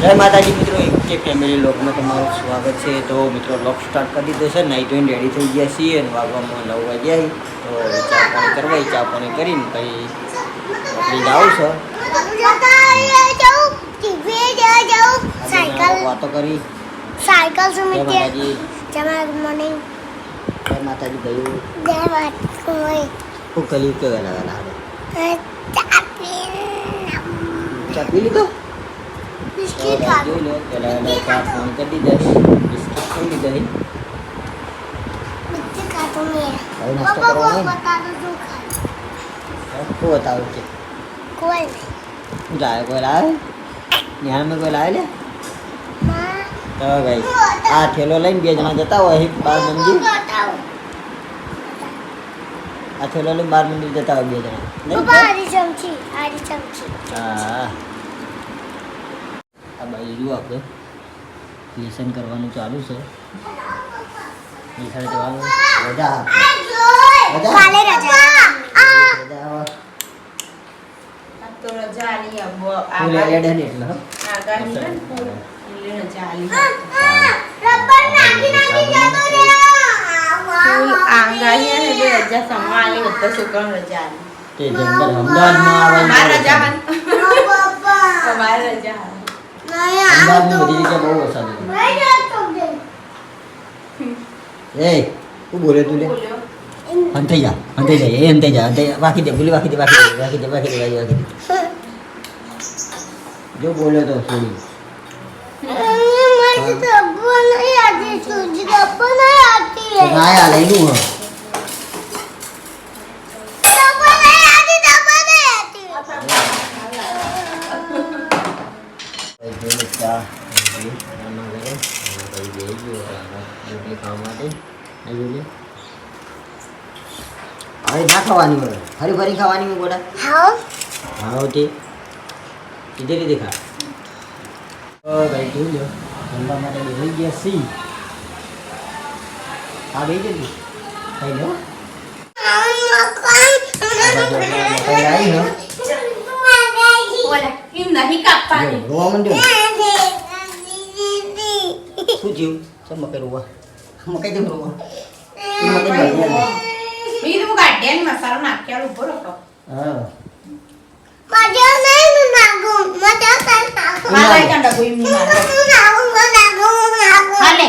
જય માતાજી મિત્રો, એક ફેમિલી લોગમાં તમારું સ્વાગત છે. તો મિત્રો લોગ સ્ટાર્ટ કરી દીધો છે. નાઈ ધોઈને રેડી થઈ ગયા છીએ અને વાગવામાં 9 વાગ્યા. તો ચા પાણી કરવાય, ચા પાણી કરીને પછી આપણે જાઉં છે વાતો કરી સાયકલ જય માતાજી. જય મોર્નિંગ. જય માતાજી ભાઈ. જય માતાજી. શું કર્યું કે વેલા ચા પી લીધો? બિસ્કિટ ખાધું. જોઈ લો પેલા ચા ફોન કરી દીધા, બિસ્કિટ ખાઈ લીધા. બિસ્કિટ ખાધું મેં. હવે નાસ્તો કરવાનો બતાવું શું ખાધું. શું બતાવું છે? કોઈ શું લાવે? કોઈ લાવે? ત્યાં મેં કોઈ લાવે લે? તો ભાઈ આ થેલો લઈને 2 જણા જતા હોય બાર મંદિર. આ થેલો લઈને 12 મંદિર જતા હોય 2 જણા. આરી ચમચી. હા આ બાજુ જુઓ, આપણે લેસન કરવાનું ચાલુ છે. નિશાળે જવાનું. રજા કાલે રજા. તો રજા આલી અબો ફૂલ એડ ને એટલે આગાની ને ફૂલ રજા આલી રબર નાખી જતો રે. ફૂલ આગાની ને બે રજા સંભાળી બધા છોકરાઓ રજા આલી તે જંગલ અમદાવાદમાં આવે. માર રજા હન પપ્પા તમારે રજા અમદાવાદની બધી જગ્યાએ બહુ વરસાદ હતો. એ શું બોલે તું લે? બોલ્યો અંતે જા વાકી દે બોલી વાકી દે. જો બોલ્યો તો છોડી मुझे डब्बा नहीं आती, सूजी डब्बा नहीं आती તો है. ના આ લઈ લઉં. डब्बा नहीं आती. ચા આમાં ઘરે પછી બેસી ગયો રોટલી ખાવા માટે. આવી હવે ના ખાવાની હોય, ફરી ખાવાની હોય ગોડા. हाँ હા તે સીધે રીતે ખા. ભાઈ જોઈ લો જમવા માટે બેસી ગયા સી. હા બેસી જલ્દી ખાઈ લો. મકાઈ આવી ને બોલે કેમ નહીં કાપવાની રોવા માંડ્યો. શું થયું? ચમ મકાઈ રોવા? મકાઈ કેમ રોવા? બીજું હું કાઢ્યા ને મસાલો નાખ્યા ઉભો રહો હા मजा नहीं नागो मजा कर नागो મારા કાંડા કોઈ મી મારે હાલે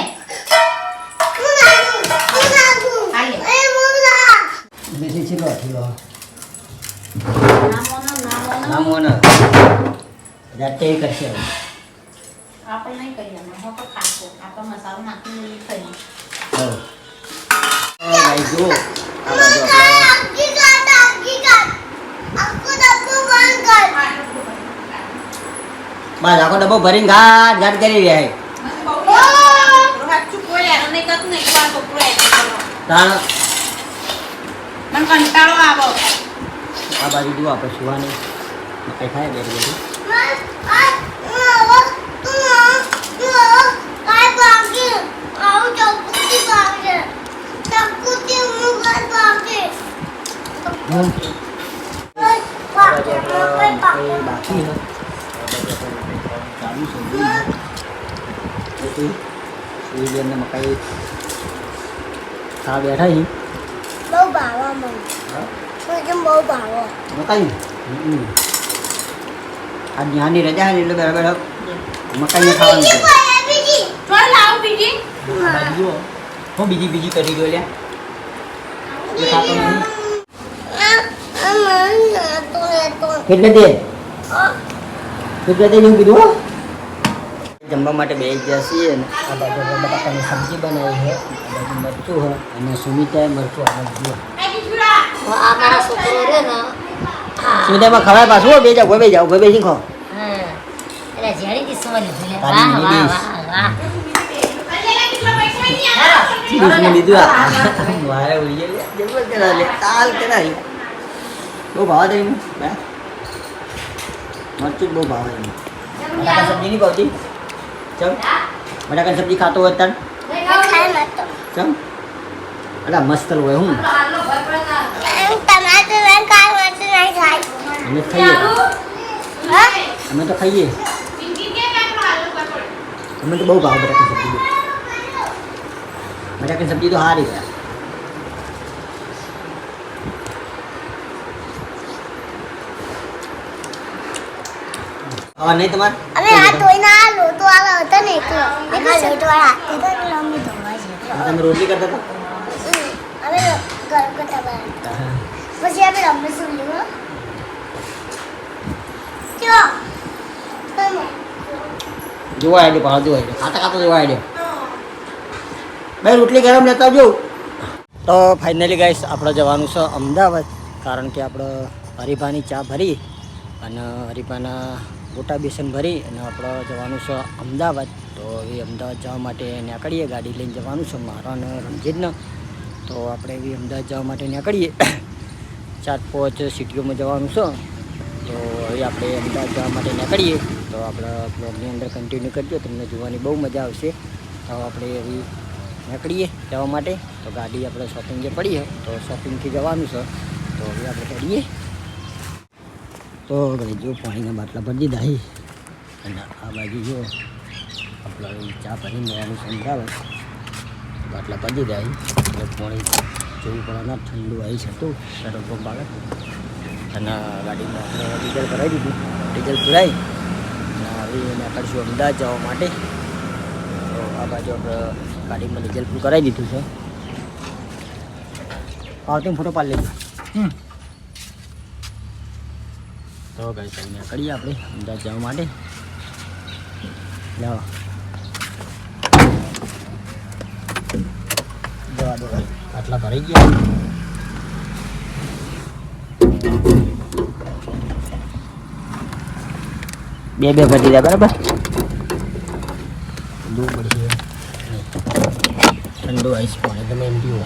હાલે બેસી ચલો થયો નામોનો નામો ના જાતે કરશે. આપણે નહીં કરીએ હું તો ખાતો આપણે મસાલો નાખીને ખાઈ હા ભાઈ જો આ બાજુ બસ આખો ડબ્બો ભરીને ઘાટ કરી રહ્યા તાણ. મને કંટાળો આવો આ બાજુ જુઓ આપણે સુવાની મકાઈ ખાય બે બધી. બાકી ને ચાલુ છે સૂર્યને મકાઈ ખા બેઠા છીએ. બહુ ભાવો મને બહુ ભાવો મકાઈ આ જ્ઞાની રજા છે એટલે બરાબર મકાઈને ખાવાનું છે. થોડા લાવ બીજી આ બાજુ જુઓ હું બીજી કરી ગયો લ્યા એ ખાતો નહીં. કેટલે દે એવું કીધું. જમવા માટે બે ગયા છીએ ને આ બાજુ બટાકાની સબ્જી બનાવી છે, આ બાજુ મરચું છે અને સુમિતાએ મરચું આ બાજુ જુઓ. આ મારા છોકરો રે ને સુમિતામાં ખવાય પાછું હો. બે જાઓ ગોબે બેસી ખાઓ. એટલે જેડી દી સોલી ભલે તારી વાહ લીધી. વાહ ચીઝને લીધું આ મારે ઉડી ગયા જબર કરા લે તાલ કરાવી. બહુ ભાવ દે મરચું બહુ ભાવ દે. બટાકા સબ્જી નહીં ભાવતી? ચમ બટાકાની સબ્જી ખાતો હોય તાર ચમ અલા મસ્ત હોય. હું ટમાટર કાઢવા નહીં ખાય અમે ખાઈએ, અમે તો ખાઈએ. મને તો બહુ ભાવ બટાકાની સબ્જી. બટાકાની સબ્જી તો સારી છે. નહીં તમારે અમે આ ધોઈને આ લોટો વાળો હતો ને એકલો લોટો વાળા હાથે તો એટલે અમે ધોવા છે તમે રોટલી કરતા હતા? અમે ગરમ કરતા હતા પછી અમે રમીશું લીધું ચો જોવા આઈડિયો પાડો જોવા આઈડિયો ખાતા ખાતા જોવા આઈડિયો ભાઈ રોટલી ગરમ લેતા આવજો. તો ફાઇનલી ગાઈસ આપણે જવાનું છે અમદાવાદ, કારણ કે આપણે હરીફાની ચા ભરી અને હરીફાના ગોટા બેસન ભરી અને આપણે જવાનું છે અમદાવાદ. તો એ અમદાવાદ જવા માટે નીકળીએ, ગાડી લઈને જવાનું છે મારા અને રણજીતને. તો આપણે એવી અમદાવાદ જવા માટે નીકળીએ. 4-5 સિટીઓમાં જવાનું છે. તો હવે આપણે અમદાવાદ જવા માટે નીકળીએ. તો આપણે બ્લોગની અંદર કન્ટિન્યુ કરજો, તમને જોવાની બહુ મજા આવશે. તો આપણે એવી નીકળીએ જવા માટે. તો ગાડી આપણે શોપિંગ જે પડી છે તો શોપિંગથી જવાનું છે. તો હવે આપણે કરીએ. તો ભાઈ જો પાણીના બાટલા ભરી દીધા છે અને આ બાજુ જો આપણે ચા ભરીને જવાનું છે અમદાવાદ. બાટલા ભરી દીધા છે એટલે પાણી જોવું પડે ના ઠંડુ આવી છે તો પેટ્રોલ પંપ બાળક અને ગાડીમાં આપણે ડીઝલ ભરાઈ દીધું. ડીઝલ પુરાઈ અને હવે નીકળશું અમદાવાદ જવા માટે. તો આ બાજુ આપણે ગાડીમાં ડીઝલ પૂરું કરાવી દીધું છે. આવતી ફોટો પાડી લેજો. તો ગાઈસ અહીંયા કરીએ આપણે અમદાવાદ જવા માટે. જાઓ જવા દો ભાઈ, આટલા ભરાઈ ગયા. બે ભરી દીધા બરાબર. દૂર પડી ઠંડુ આઈસ પાણી તમે એમ પીવો.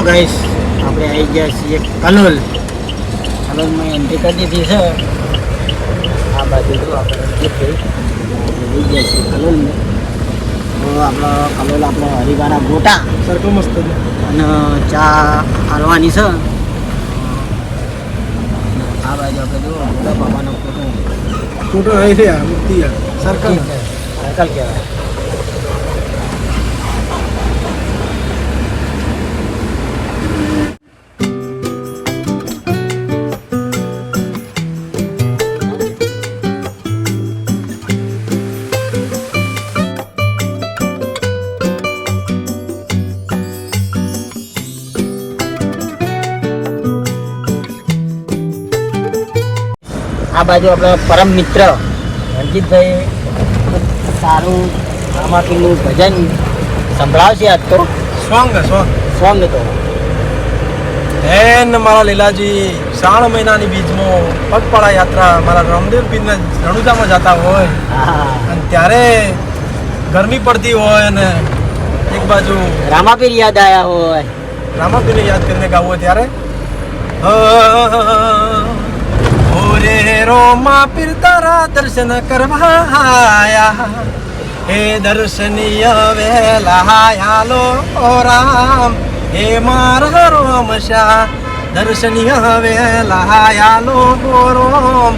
ગાઈસ આપણે આવી ગયા છીએ કલોલ. કલોલમાં એન્ટ્રી કરી દીધી છે. આ બાજુ જો આપણે આવી ગયા છીએ કલોલમાં. તો આપણો કલોલ આપણો હરીફાના ગોટા સરખો મસ્ત અને ચા હાલવાની છે. આ બાજુ આપણે જો મોટા બાબાનો ફોટો આવી છે મૂર્તિ સર્કલ કહેવાય. આ બાજુ આપણા પરમ મિત્ર રણજીતભાઈ ખૂબ સારું રામાપીરનું ભજન સંભળાવશે. આજ તો સોંગ તો એન મારા લીલાજી 3 મહિનાની બીજમાં પગપાળા યાત્રા મારા રામદેવ પીરને રણુજામાં જતા હોય અને ત્યારે ગરમી પડતી હોય અને એક બાજુ રામાપીર યાદ આવ્યા હોય, રામાપીરને યાદ કરીને ગાવું હોય ત્યારે ઓરે રોમા પીર તારા દર્શન કરવા આયા, હે દર્શનીય વેલા લો રામ, હે મારા રોમશા દર્શનીય વેલા લો રોમ,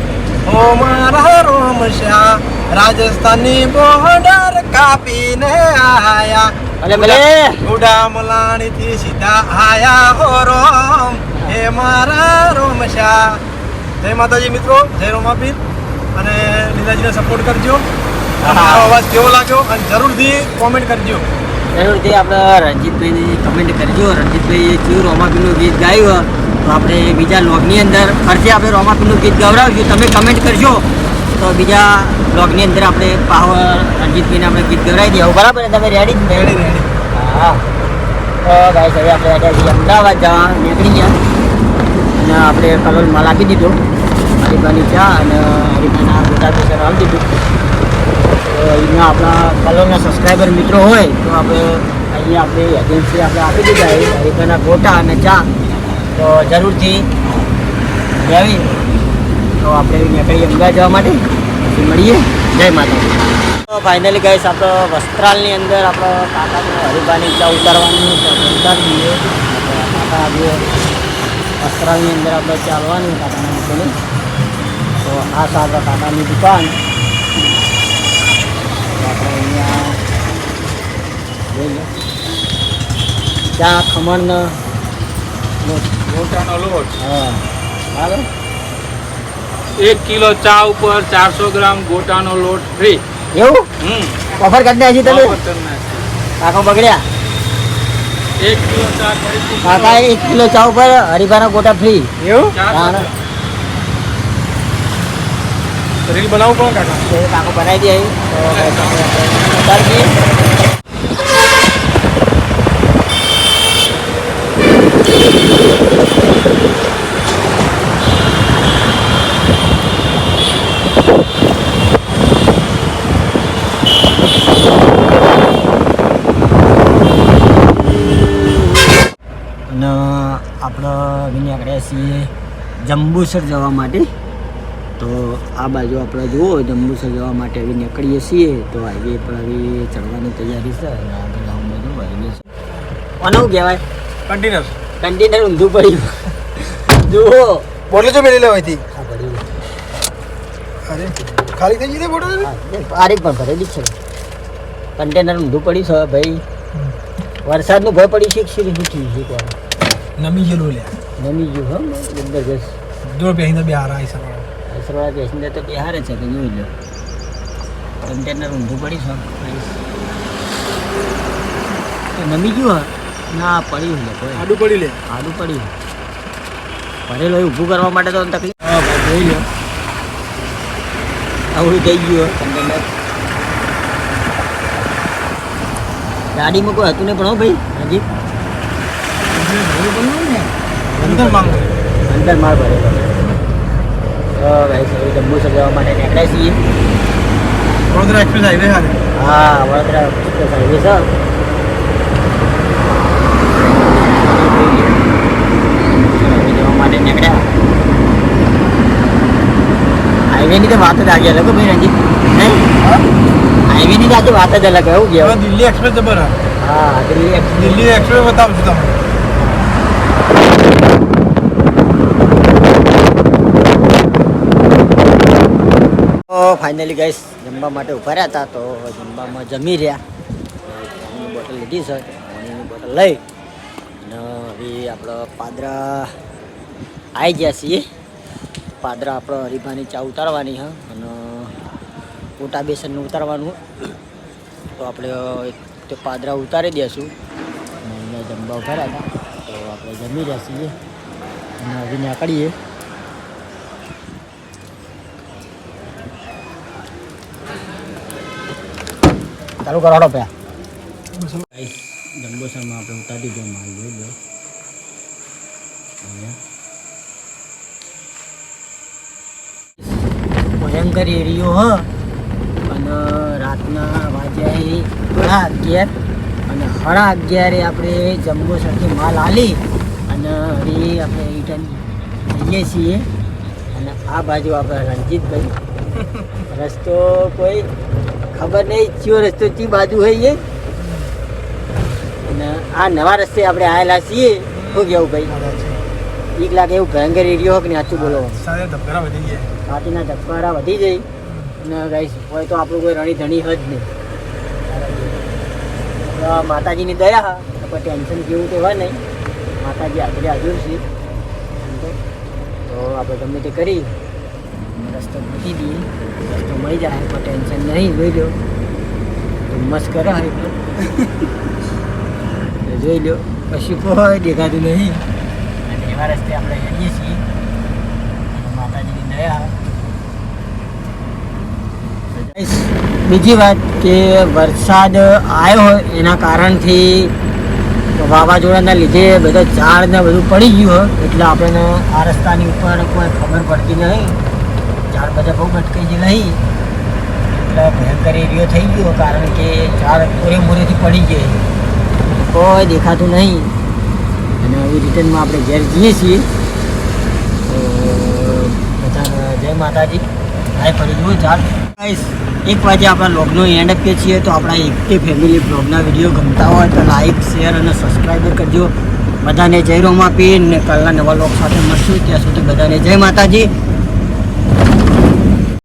ઓ મારા રોમશા રાજસ્થાની બોર્ડર કાપીને આયા, ભલે ભલે ગુડા મલાણી થી સીધા આયા હો રોમ, હે મારા રોમશા જય માતાજી મિત્રો, જય રોમાપીર. અને લીલાજીને સપોર્ટ કરજો. હા. મારો અવાજ કેવો લાગ્યો અને જરૂરથી કોમેન્ટ કરજો. જરૂરથી આપણે રણજીતભાઈને કમેન્ટ કરજો. રણજીતભાઈએ જેવું રોમાપીરનું ગીત ગાયું તો આપણે બીજા લોગની અંદર ફરતી આપણે રોમાપીરનું ગીત ગવડાવશું. તમે કમેન્ટ કરજો તો બીજા બ્લોગની અંદર આપણે પાવર રણજીતભાઈને આપણે ગીત ગવડાવી દઈએ. બરાબર ને? તમે રેડી? રેડી. હા. તો ગાઈસ હવે આપણે આજે અમદાવાદ જવા નીકળી ગયા અને આપણે કલોલમાં લાગી દીધો હરિભાની ચા અને હરિભાના ગોટા પેસર આવી દીધું. તો અહીંયા આપણા કલોલના સબસ્ક્રાઈબર મિત્રો હોય તો આપણે અહીંયા આપણે એજન્સી આપણે આપી દીધા હરિભાના ગોટા અને ચા. તો જરૂરથી લેવી તો આપણે નીકળીએ અમદાવાદ જવા માટે. પછી મળીએ. જય માતાજી. તો ફાઇનલી ગાઈસ આપણે વસ્ત્રાલની અંદર આપણે કાકાને હરિભાની ચા ઉતારવાની તો ઉતારી દઈએ. કાકા આજે વસ્ત્રાલની અંદર આપણે ચાલવાનું કાકાના મૂકીને. તો આ છે આપણા કાકાની દુકાન. તો આપણે અહીંયા જોઈએ ચા ખમણનો લોટ. ગોટાનો લોટ. હા બરાબર. 1 કિલો ચા ઉપર 400 ગ્રામ ગોટાનો લોટ ફ્રી. એવું ઓફર કરી દે હજી તમે કાકો બગડ્યા. 1 કિલો ચા ખરીદી કાકા 1 કિલો ચા ઉપર હરિભાના ગોટા ફ્રી. એવું હા. રીલ બનાવું પણ કાકા. તો કાકો બનાવી દે તો ઉતારી દઈએ. અને આપણે નીકળ્યા છીએ જંબુસર જવા માટે. તો આ બાજુ આપણે જુઓ જંબુસર જવા માટે હવે નીકળીએ છીએ. તો હાઈવે પર હવે ચડવાની તૈયારી છે. અને આગળ આવું બધું હાઈવે છે. કોનું કહેવાય? કન્ટેનર કન્ટેનર ઊંધું પડ્યું. જુઓ બોટલ જો મેલી લેવાય હતી. આ પડ્યું. અરે ખાલી થઈ ગઈ ને બોટલ. આરી પણ ભરેલી છે. કન્ટેનર ઊંધું પડ્યું છે ભાઈ. વરસાદનું ભય પડી છે. શીખવાનું નમી ગયેલું લે. નમી ગયું હો જબરજસ્ત. જો બેહીને બે હારા આઈ સવાળા. સરવાળા પેસેન્જર તો બિહારે છે કે જોઈ લો. કન્ટેનર ઊંધું પડી છે. નમી ગયું હા ના પડ્યું ને કોઈ આડું પડી લે. આડું પડ્યું. ભરેલો એ ઊભું કરવા માટે તો તકલીફ. હા ભાઈ જોઈ લો આવડું થઈ ગયું કન્ટેનર. ગાડીમાં કોઈ હતું નહીં પણ હો ભાઈ હજી અંદર માંગો. અંદર માલ ભરેલો. તો ભાઈ સૌ જંબુસર જવા માટે નીકળ્યા છીએ. વડોદરા એક્સપ્રેસ હાઈવે હારે. હા વડોદરા એક્સપ્રેસ હાઈવે છે. જવા માટે નીકળ્યા. હાઈવેની તો વાત જ આગળ અલગ ભાઈ રંજીત નહીં. હાઈવેની તો આજે વાત જ અલગ એવું હવે કહેવાય. દિલ્હી એક્સપ્રેસ જબર હા. હા દિલ્હી એક્સપ્રેસ. દિલ્હી એક્સપ્રેસ બતાવું છું તમને. તો ફાઇનલી ગાઈસ જમવા માટે ઊભા રહ્યા હતા. તો જમવામાં જમી રહ્યા. પાણીની બોટલ લીધી છે. પાણીની બોટલ લઈ અને હવે આપણે પાદરા આવી ગયા છીએ. પાદરા આપણે હરિભાની ચા ઉતારવાની હા અને ગોટા બેસનનું ઉતારવાનું. તો આપણે તે પાદરા ઉતારી દઈશું. અને અહીંયા જમવા ઊભા રહ્યા હતા. તો આપણે જમી રહ્યા છીએ અને હવે નીકળીએ. ચાલુ કરાડો પે જંબુસરમાં આપણે ઉતારી દીધો માલ જોઈ લો. ભયંકર એરિયો હ અને રાતના વાગ્યા 11 અને 11:30 આપણે જંબુસરથી માલ આલી અને હવે આપણે રિટર્ન જઈએ છીએ. અને આ બાજુ આપણે રણજીતભાઈ રસ્તો કોઈ ખબર નહીં ચિયો રસ્તો ચી બાજુ હોય એ. અને આ નવા રસ્તે આપણે આવેલા છીએ. શું કેવું ભાઈ? 1 લાખ એવું ભયંકર એરિયો હોય કે નહીં? સાચું બોલો. સાથે ધબકારા વધી ગયા. છાતીના ધબકારા વધી જાય અને ગાઈસ હોય તો આપણું કોઈ રણી ધણી જ નહીં. માતાજીની દયા હા કોઈ ટેન્શન જેવું તો હોય નહીં. માતાજી હાજરી હાજર છે. તો આપણે ગમે તે કરી રસ્તો મૂકી દઈએ, રસ્તો મળી જાય કોઈ ટેન્શન નહીં. જોઈ લો મસ્ત કરે એટલે જોઈ લો કશું કોઈ દેખાતું નહીં અને એવા રસ્તે આપણે જઈએ છીએ. માતાજીની દયા. બીજી વાત કે વરસાદ આવ્યો હોય એના કારણથી વાવાઝોડાના લીધે બધા ઝાડ ને બધું પડી ગયું હોય એટલે આપણને આ રસ્તાની ઉપર કોઈ ખબર પડતી નહીં. ઝાડ બધા બહુ ભટકાઈ ગયેલા નહીં એટલે ભયંકર એરિયો થઈ ગયો કારણ કે ઝાડ મોરેથી પડી ગયા કોઈ દેખાતું નહીં. અને આવી રિટર્નમાં આપણે ઘેર જઈએ છીએ. તો બધાને જય માતાજી. હાય પડી ગયું ઝાડ. 1 વાગે આપણા બ્લોગનો એન્ડ આપીએ છીએ. તો આપણા એકટી ફેમિલી બ્લોગના વિડીયો ગમતા હોય તો લાઈક શેર અને સબસ્ક્રાઈબર કરજો. બધાને જય રોમાપીર ને કાલના નવા બ્લોગ સાથે મળશું. ત્યાં સુધી બધાને જય માતાજી.